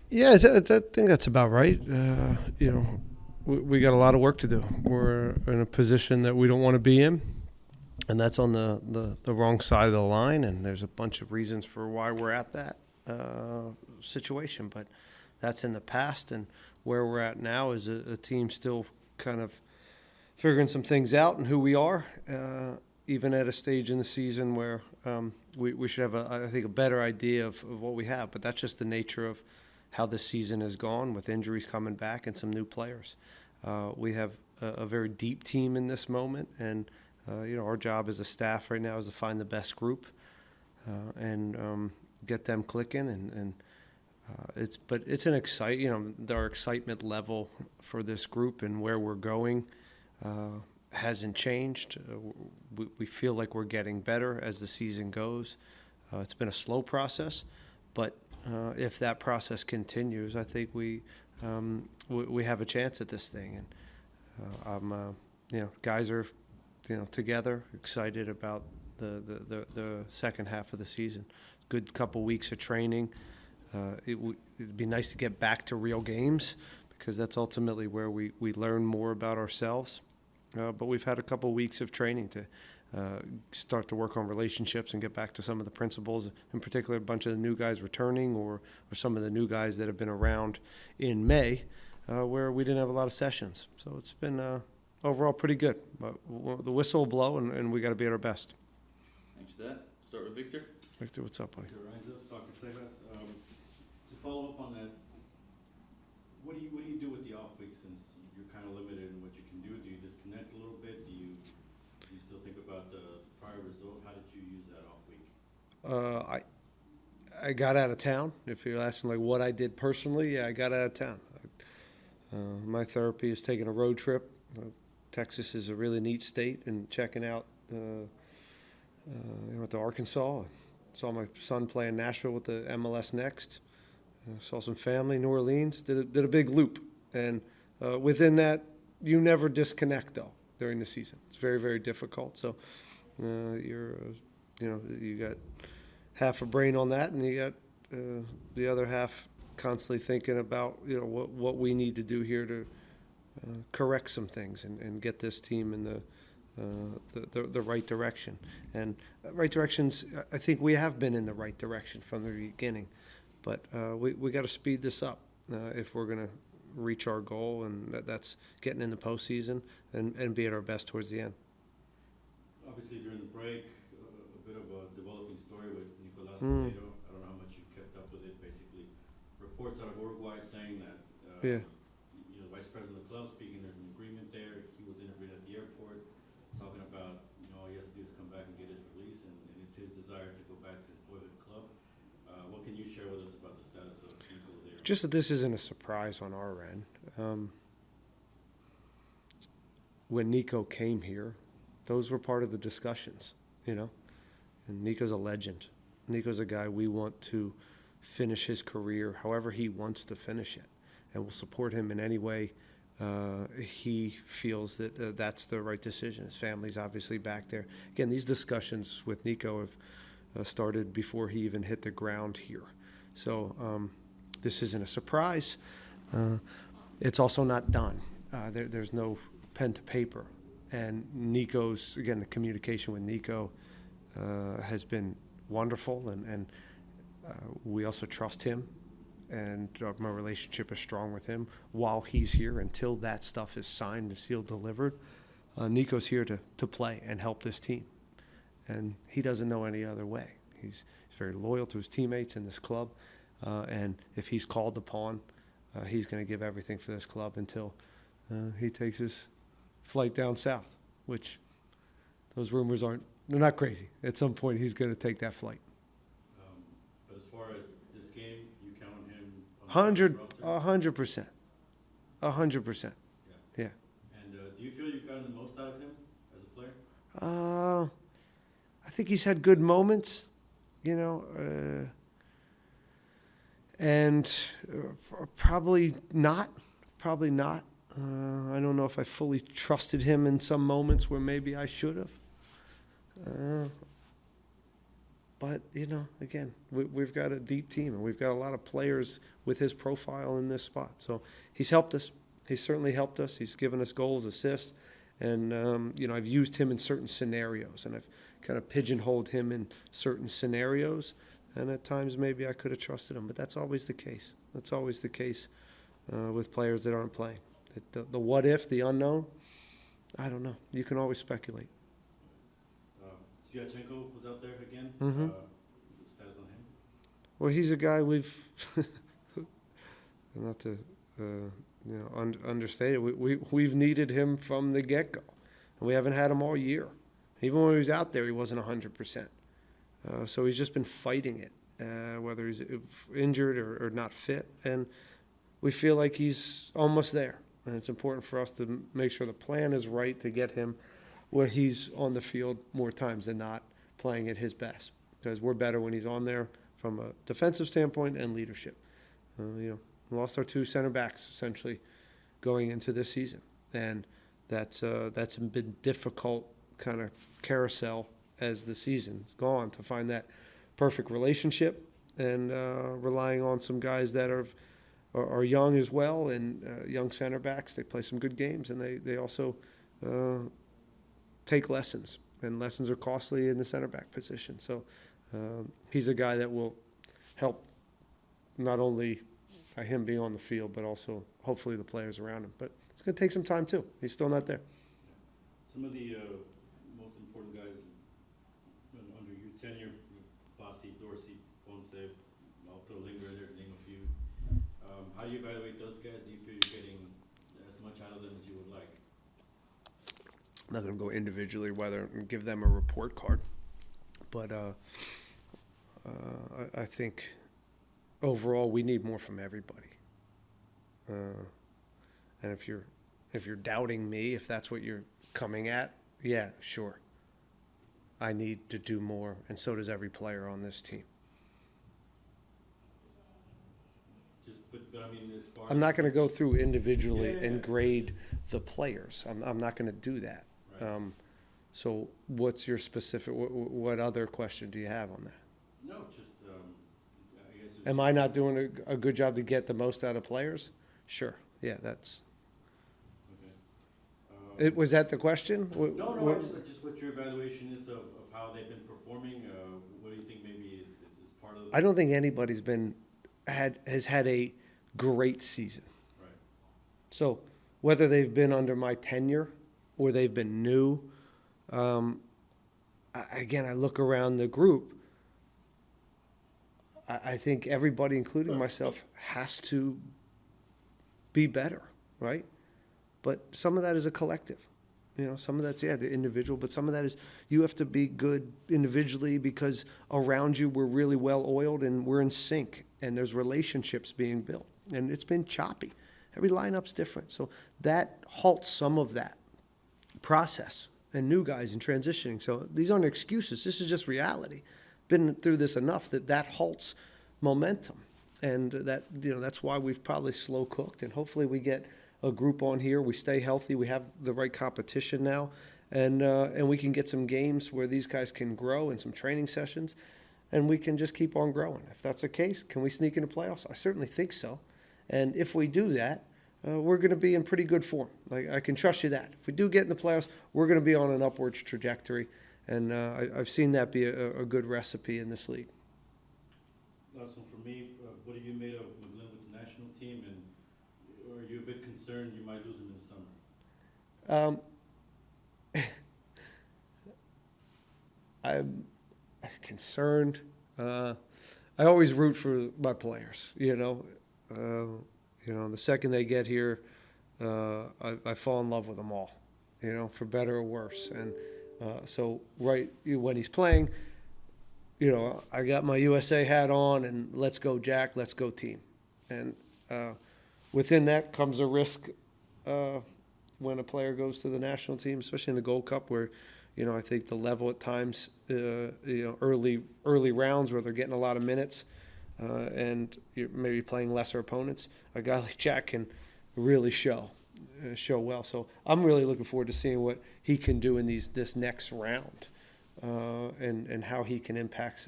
Yeah, I think that's about right. We got a lot of work to do. We're in a position that we don't want to be in, and that's on the wrong side of the line. And there's a bunch of reasons for why we're at that situation, but that's in the past. And where we're at now is a team still kind of figuring some things out and who we are, even at a stage in the season where we should have, I think, a better idea of what we have. But that's just the nature of how this season has gone with injuries coming back and some new players. We have a very deep team in this moment, and our job as a staff right now is to find the best group and get them clicking. And it's an our excitement level for this group and where we're going hasn't changed. We feel like we're getting better as the season goes. It's been a slow process, but if that process continues, I think we have a chance at this thing. And guys are together, excited about the second half of the season. Good couple weeks of training. It'd be nice to get back to real games because that's ultimately where we learn more about ourselves. But we've had a couple weeks of training to start to work on relationships and get back to some of the principles, in particular a bunch of the new guys returning or some of the new guys that have been around in May where we didn't have a lot of sessions. So it's been overall pretty good. But the whistle will blow, and we got to be at our best. Thanks for that. Start with Victor. Victor, what's up, buddy? To follow up on that, what do you do with the off week since you're kind of limited in what you can do? Do you disconnect a little bit? Do you still think about the prior result? How did you use that off week? I got out of town. If you're asking like what I did personally, yeah, I got out of town. My therapy is taking a road trip. Texas is a really neat state, and checking out. Went to Arkansas. Saw my son play in Nashville with the MLS Next. Saw some family, New Orleans. Did a big loop, and within that, you never disconnect though during the season. It's very, very difficult. So you got half a brain on that, and you got the other half constantly thinking about what we need to do here to correct some things and get this team in the right direction. And right directions, I think we have been in the right direction from the beginning. But we got to speed this up if we're going to reach our goal, and that's getting in the postseason and be at our best towards the end. Obviously, during the break, a bit of a developing story with Nico Lodeiro. I don't know how much you kept up with it. Basically, reports out of Uruguay saying that the vice president of the club speaking, there's an agreement there. He was interviewed at the airport talking about, all he has to do is come back and get his release, and it's his desire to go back to his boyhood club. What can you share with us about the status of Nico Lodeiro? Just that this isn't a surprise on our end. When Nico came here, those were part of the discussions, and Nico's a legend. Nico's a guy we want to finish his career however he wants to finish it, and we'll support him in any way he feels that that's the right decision. His family's obviously back there. Again, these discussions with Nico have started before he even hit the ground here. So this isn't a surprise. It's also not done. There's no pen to paper. And Nico's, again, the communication with Nico has been wonderful, and we also trust him. And my relationship is strong with him while he's here until that stuff is signed and sealed, delivered. Nico's here to play and help this team. And he doesn't know any other way. He's very loyal to his teammates in this club. And if he's called upon, he's going to give everything for this club until he takes his flight down south, which those rumors they're not crazy. At some point, he's going to take that flight. But as far as this game, you count on him? 100%. 100%. Yeah. And do you feel you've gotten the most out of him as a player? I think he's had good moments, and probably not. I don't know if I fully trusted him in some moments where maybe I should have. But, again, we've got a deep team, and we've got a lot of players with his profile in this spot. So he's helped us. He's certainly helped us. He's given us goals, assists. And, I've used him in certain scenarios, and I've kind of pigeonholed him in certain scenarios. And at times maybe I could have trusted him, but that's always the case. That's always the case with players that aren't playing. The what if, the unknown, I don't know. You can always speculate. Syachenko was out there again. Mm-hmm. Status on him? Well, he's a guy we've, not to understate it, we've needed him from the get-go. And we haven't had him all year. Even when he was out there, he wasn't 100%. So he's just been fighting it, whether he's injured or not fit. And we feel like he's almost there. And it's important for us to make sure the plan is right to get him where he's on the field more times than not, playing at his best. Because we're better when he's on there from a defensive standpoint and leadership. We lost our 2 center backs essentially going into this season, and that's been difficult kind of carousel as the season's gone to find that perfect relationship, and relying on some guys that are young as well, and young center backs. They play some good games, and they also take lessons, and lessons are costly in the center back position. So he's a guy that will help not only by him being on the field, but also hopefully the players around him. But it's going to take some time too. He's still not there. Some of the most important guys under your tenure, Bassi, Dorsey, Ponce, I'll throw Linger there to name a few. How do you evaluate those guys? Do you feel you're getting as much out of them as you would like? I'm not going to go individually and give them a report card, but I think overall we need more from everybody. And if you're doubting me, if that's what you're coming at, yeah, sure. I need to do more, and so does every player on this team. But I mean, as far I'm not going to go through individually and grade the players. I'm not going to do that. Right. So what's your specific, what other question do you have on that? No, just, I guess. Am I not doing a good job to get the most out of players? Sure. Yeah, that's. Okay. Was that the question? No, just what your evaluation is of how they've been performing. What do you think maybe is part of? I don't think anybody's has had a great season. Right. So whether they've been under my tenure or they've been new, again, I look around the group. I think everybody, including myself, has to be better, right? But some of that is a collective. Some of that's, the individual, but some of that is you have to be good individually because around you we're really well oiled and we're in sync and there's relationships being built. And it's been choppy. Every lineup's different. So that halts some of that process and new guys in transitioning. So these aren't excuses. This is just reality. Been through this enough that halts momentum. And that's why we've probably slow cooked, and hopefully we get a group on here. We stay healthy. We have the right competition now, and we can get some games where these guys can grow and some training sessions, and we can just keep on growing. If that's the case, can we sneak into playoffs? I certainly think so. And if we do that, we're going to be in pretty good form. I can trust you that. If we do get in the playoffs, we're going to be on an upwards trajectory, and I've seen that be a good recipe in this league. Last one for me. What have you made of McGlynn with the national team, and are you a bit concerned you might lose him in the summer? I'm concerned. I always root for my players. The second they get here, I fall in love with them all. For better or worse. And so right when he's playing, I got my USA hat on and let's go Jack, let's go team. And within that comes a risk when a player goes to the national team, especially in the Gold Cup where, I think the level at times, early rounds where they're getting a lot of minutes and you're maybe playing lesser opponents, a guy like Jack can really show well. So I'm really looking forward to seeing what he can do in this next round. and how he can impact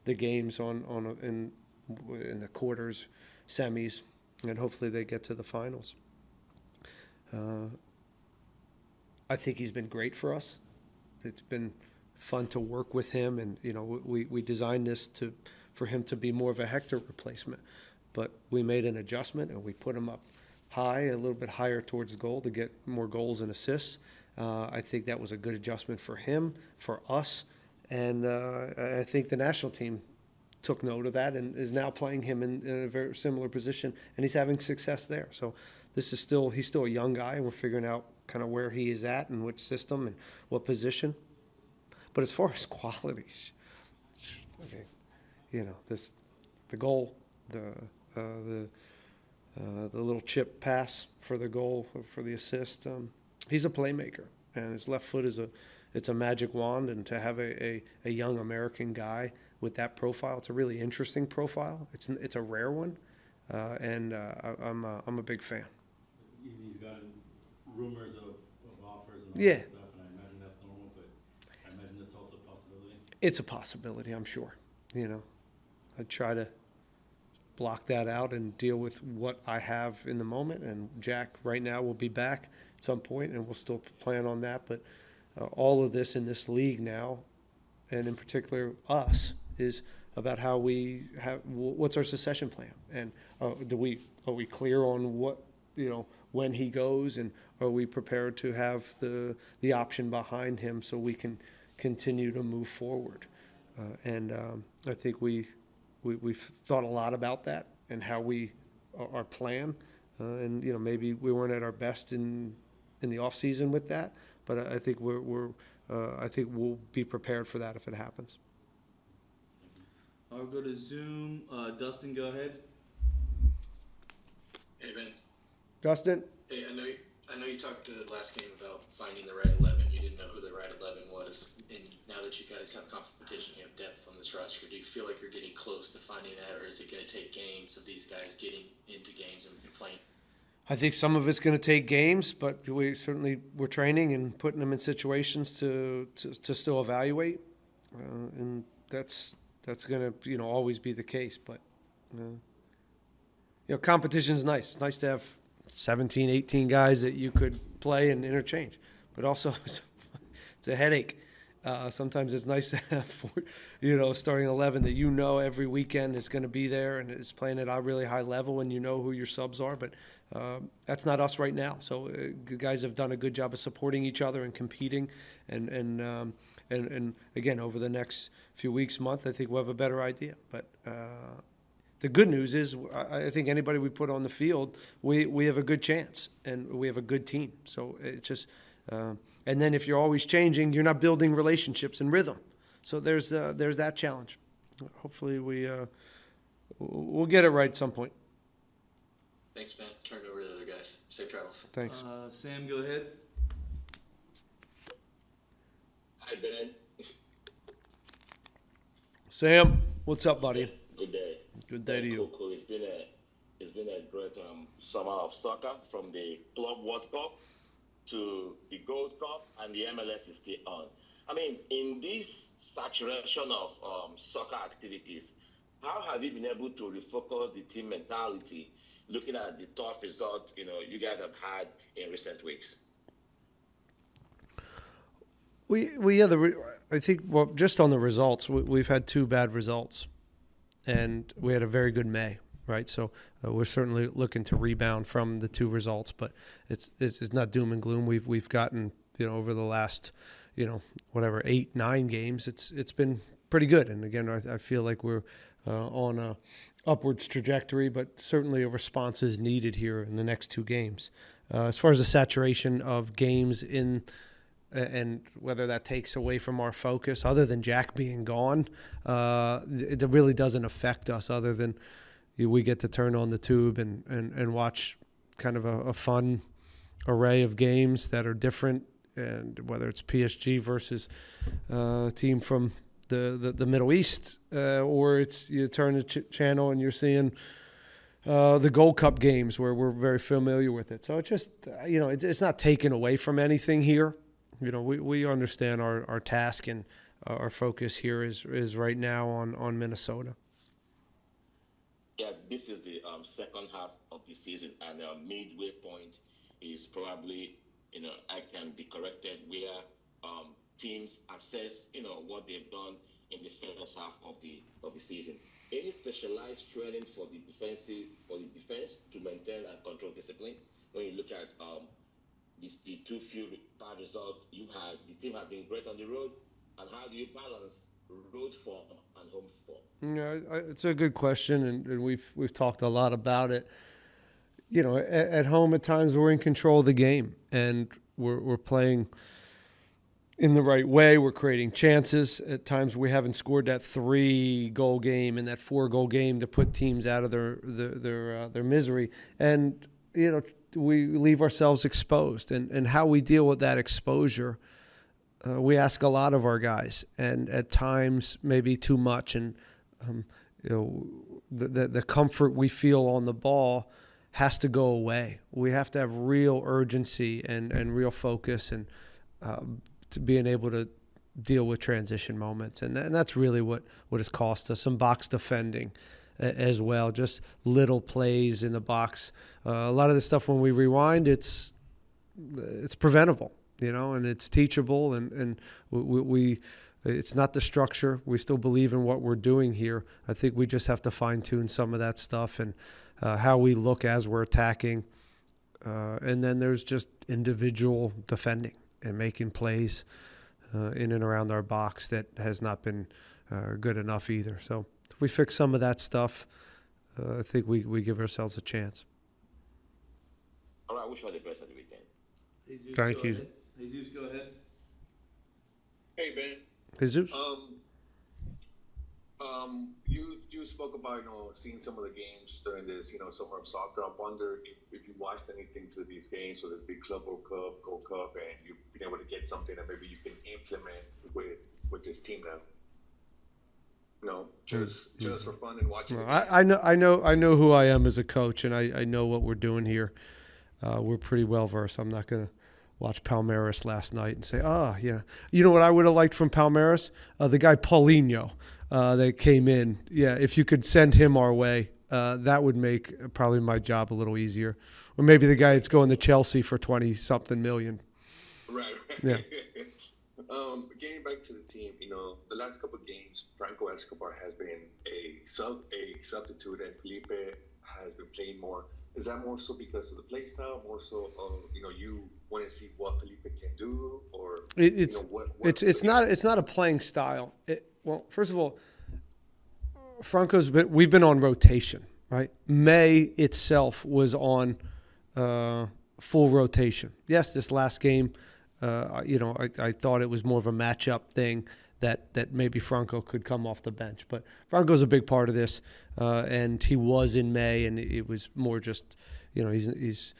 the games in the quarters, semis, and hopefully they get to the finals. I think he's been great for us. It's been fun to work with him, and we designed this for him to be more of a Hector replacement, but we made an adjustment and we put him up high, a little bit higher towards goal to get more goals and assists. I think that was a good adjustment for him, for us, and I think the national team took note of that and is now playing him in a very similar position, and he's having success there. So he's still a young guy, and we're figuring out kind of where he is at and which system and what position. But as far as quality, the goal, the little chip pass for the goal, for the assist, he's a playmaker, and his left foot it's a magic wand. And to have a young American guy with that profile, it's a really interesting profile. It's a rare one, and I'm a big fan. He's gotten rumors of offers and all Yeah. that stuff, and I imagine that's normal, but I imagine that's also a possibility. It's a possibility, I'm sure. I try to block that out and deal with what I have in the moment. And Jack right now will be back at some point, and we'll still plan on that. But all of this in this league now, and in particular us, is about how we have what's our succession plan, and are we clear on what when he goes, and are we prepared to have the option behind him so we can continue to move forward? I think we've thought a lot about that and how our plan, and maybe we weren't at our best in the off season with that, but I think I think we'll be prepared for that if it happens. I'll go to Zoom. Dustin, go ahead. Hey, Ben. Dustin? Hey, I know you talked last game about finding the right 11. You didn't know who the right 11 was. And now that you guys have competition, you have depth on this roster, do you feel like you're getting close to finding that, or is it going to take games of these guys getting into games and playing? I think some of it's going to take games, but we're training and putting them in situations to still evaluate, and that's going to always be the case. But competition's nice. It's nice to have 17, 18 guys that you could play and interchange, but also it's a headache. Sometimes it's nice to have starting 11 that every weekend is going to be there and is playing at a really high level, and who your subs are. But that's not us right now. So the guys have done a good job of supporting each other and competing. And again, over the next few weeks, month, I think we'll have a better idea. But the good news is I think anybody we put on the field, we have a good chance, and we have a good team. So it's just and then if you're always changing, you're not building relationships and rhythm. So there's that challenge. Hopefully we'll get it right at some point. Thanks, man. Turn it over to the other guys. Safe travels. Thanks. Sam, go ahead. Hi, Ben. Sam, what's up, buddy? Good day. Good day to you. Cool. It's been a great summer of soccer, from the Club World Cup to the Gold Cup, and the MLS is still on. I mean, in this saturation of soccer activities, how have you been able to refocus the team mentality, looking at the tough results you guys have had in recent weeks? I think just on the results, we've had 2 bad results, and we had a very good May, right? So we're certainly looking to rebound from the 2 results, but it's not doom and gloom. We've gotten over the last 8, 9 games, it's been pretty good. And again, I feel like we're on a upwards trajectory, but certainly a response is needed here in the next 2 games. As far as the saturation of games and whether that takes away from our focus, other than Jack being gone, it really doesn't affect us, other than we get to turn on the tube and watch kind of a fun array of games that are different, and whether it's PSG versus a team from the Middle East, or it's you turn the channel and you're seeing the Gold Cup games where we're very familiar with it. So it's just it's not taken away from anything here. We understand our task, and our focus here is right now on Minnesota. Yeah, this is the second half of the season, and midway point is probably, I can be corrected, where teams assess, what they've done in the first half of the season. Any specialized training for the defense to maintain and control discipline? When you look at the two few bad results you had, the team has been great on the road, and how do you balance road form and home form? Yeah, it's a good question, and we've talked a lot about it. At home at times we're in control of the game, and we're playing in the right way. We're creating chances. At times we haven't scored that 3-goal game and that 4-goal game to put teams out of their misery, and we leave ourselves exposed. And how we deal with that exposure, we ask a lot of our guys, and at times maybe too much. And the comfort we feel on the ball has to go away. We have to have real urgency and real focus, and to being able to deal with transition moments. And that's really what has cost us. Some box defending as well, just little plays in the box. A lot of the stuff, when we rewind, it's preventable, and it's teachable, and we it's not the structure. We still believe in what we're doing here. I think we just have to fine-tune some of that stuff and how we look as we're attacking. And then there's just individual defending and making plays in and around our box that has not been good enough either. So if we fix some of that stuff, I think we give ourselves a chance. All right, I wish you all the best at the weekend. Jesus, Thank go you. ahead. Jesus, go ahead. Hey, Ben. Jesus? You spoke about seeing some of the games during this summer of soccer. I wonder if you watched anything to these games, whether it be Club World Cup, Gold Cup, and you've been able to get something that maybe you can implement with this team now. Just for fun and watching. Well, I know who I am as a coach, and I know what we're doing here. We're pretty well versed. I'm not going to watch Palmeiras last night and say, yeah. You know what I would have liked from Palmeiras? The guy Paulinho that came in. Yeah, if you could send him our way, that would make probably my job a little easier. Or maybe the guy that's going to Chelsea for 20-something million. Right. Yeah. Getting back to the team, the last couple of games, Franco Escobar has been a substitute, and Felipe has been playing more. Is that more so because of the play style, more so you want to see what Felipe can do, or it's not a playing style. Well, first of all, we've been on rotation, right? May itself was on full rotation. Yes, this last game, I thought it was more of a matchup thing that maybe Franco could come off the bench. But Franco's a big part of this, and he was in May, and it was more just, he's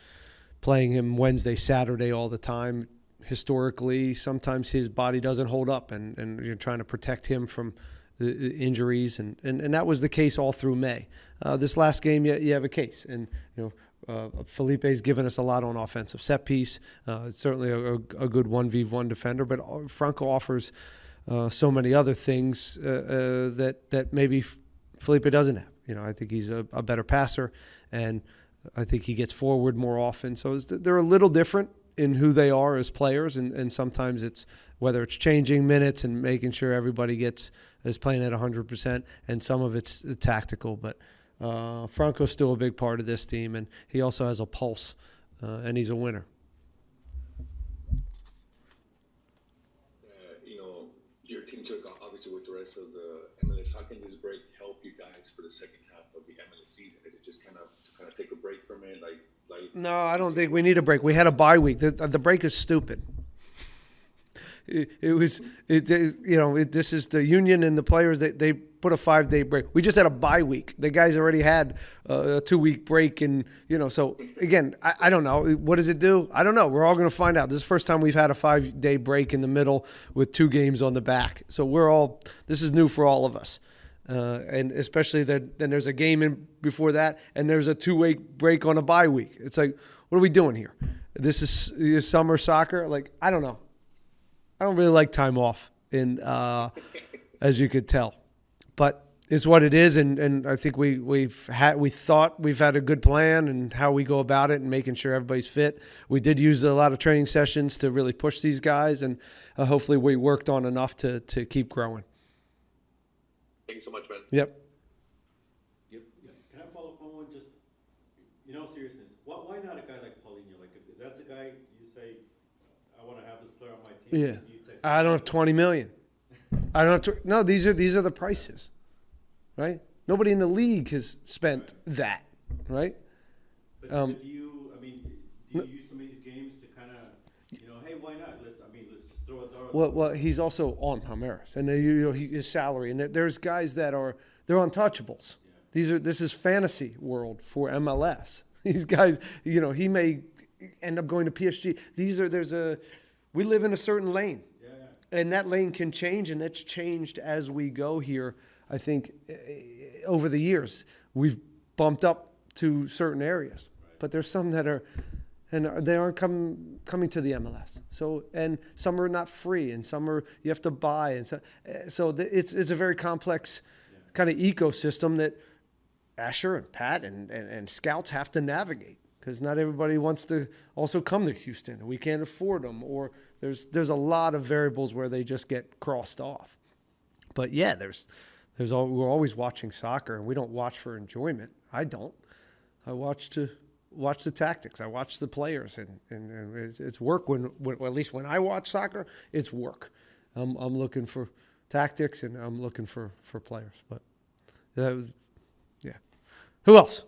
playing him Wednesday, Saturday all the time. Historically, sometimes his body doesn't hold up, and you're trying to protect him from the injuries, and that was the case all through May. This last game, you have a case, and Felipe's given us a lot on offensive set piece. It's certainly a good 1v1 defender, but Franco offers so many other things that maybe Felipe doesn't have. I think he's a better passer, and I think he gets forward more often. So they're a little different in who they are as players, and sometimes it's whether it's changing minutes and making sure everybody is playing at 100%, and some of it's tactical. But Franco's still a big part of this team, and he also has a pulse, and he's a winner. Your team took obviously with the rest of the MLS. How can this break help you guys for the second half of the MLS season? Is it just kind of take a break from it, like? No, I don't think we need a break. We had a bye week. The break is stupid. This is the union and the players. They put a 5-day break. We just had a bye week. The guys already had a 2-week break, and So again, I don't know. What does it do? I don't know. We're all going to find out. This is the first time we've had a 5-day break in the middle with 2 games on the back. So this is new for all of us. And especially then there's a game in before that, and there's a 2-week break on a bye week. It's like, what are we doing here? This is summer soccer. Like, I don't know. I don't really like time off in as you could tell. But it's what it is, and I think we thought we've had a good plan and how we go about it and making sure everybody's fit. We did use a lot of training sessions to really push these guys, and hopefully we worked on enough to keep growing. Thank you so much, man. Yep. Yep. Yeah. Can I follow up on one? Just, seriousness. Why not a guy like Paulinho? Like, if that's a guy you say, I want to have this player on my team. Yeah. I don't have 20 million. I don't have no. These are the prices, right? Nobody in the league has spent that, right? But do you use some of these games to kind of, hey, why not? Let's just throw a dart. Well, he's also on Palmeiras, and his salary, and there's guys that they're untouchables. Yeah. This is fantasy world for MLS. These guys, he may end up going to PSG. We live in a certain lane. And that lane can change, and it's changed as we go here. I think over the years we've bumped up to certain areas, but there's some that are, and they aren't coming to the MLS. So, and some are not free, and some are you have to buy, and so it's a very complex kind of ecosystem that Asher and Pat and scouts have to navigate, because not everybody wants to also come to Houston, and we can't afford them, or there's a lot of variables where they just get crossed off. But yeah, we're always watching soccer, and we don't watch for enjoyment. I don't. I watch the tactics. I watch the players, and it's work. When at least when I watch soccer, it's work. I'm looking for tactics, and I'm looking for players. But yeah. Who else?